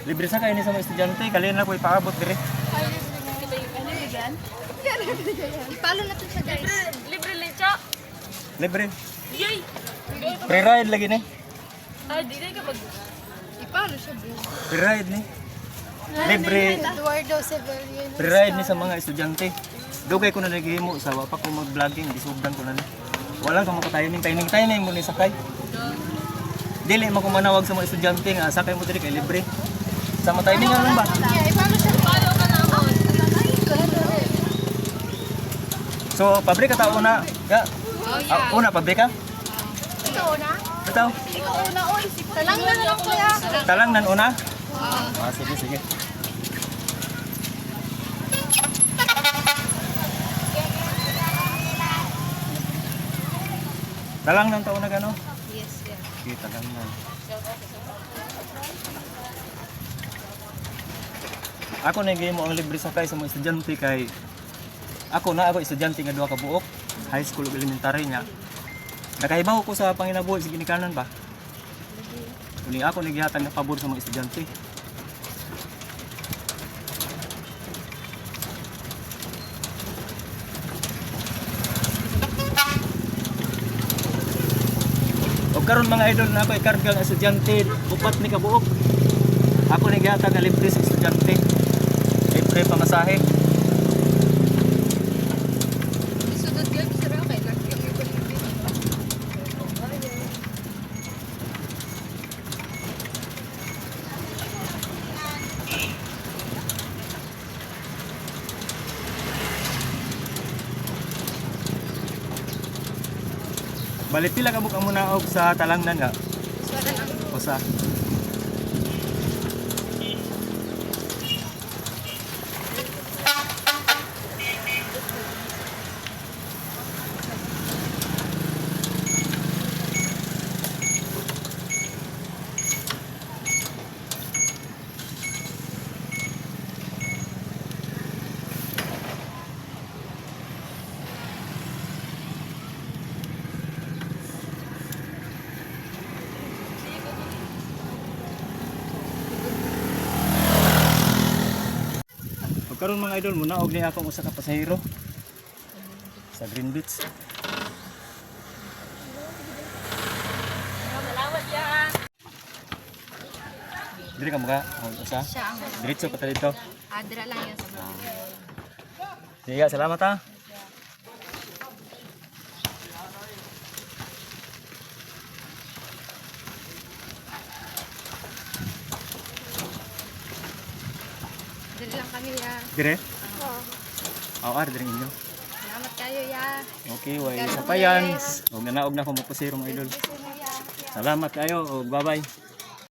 Libre sa kayo ni sa mga estudyante, kalina na ko ipaabot dire. Ano yan? Ipalo na to sa guys. Libre lecha. Libre. Yay! Free ride lagi ni. Di na kapag... Ipalo siya bro. Free ride ni. Libre. Eduardo Severino. Free ride ni sa mga estudyante. Dugay ko na naghihimo sa wa pa ko mag-vlogging, disugdan ko na ni. Walang ka makatayining mo ni sakay. Dili man ko manawag sa mga estudyante nga sakay mo diri kay libre. Sama timing lang ba? Ipalo siya. Palo ka na mo. So, pabrika ta una. Ya. Una pabrika? Ikaw na? Ito. Ikaw na, oy. Talang na lang kuya. Talang nan una. Sige, sige. Talang nan taon na gano? Yes, yeah. Okay, talang nan. Ako na mo ang libre sakay sa mga estudyante kay ako estudyante nga duha ka buok, high school ug elementary nya. Nakahibaw ko sa panginabuhi sa ginikanan ba? Uli ako nagihatag na pabor sa mga estudyante. O karon mga idol na ako ikarga ng estudyante, upat ni kabuok. Ako nagihatag na libre sa estudyante. Libre pamasahe. Isudod yan, sir. Okay, lagi yung ibon. Bali pila ka buk ang munaog sa talangnan nga? Swara lang. Usa. Karon mga idol muna og ni akong usa ka pasahero sa Green Beach. Malawat yan. Dili ka mga usa. Siya ang Diretso pa ta dito. adra lang yan sa vlog. Sige, salamat ha. Dali lang kami ya. Dire. Oo. Aw dire inyo. Salamat kayo ya. Okay, way sa payan. Og nanaog na ko mo pasahero mga idol. Salamat kayo og bye-bye.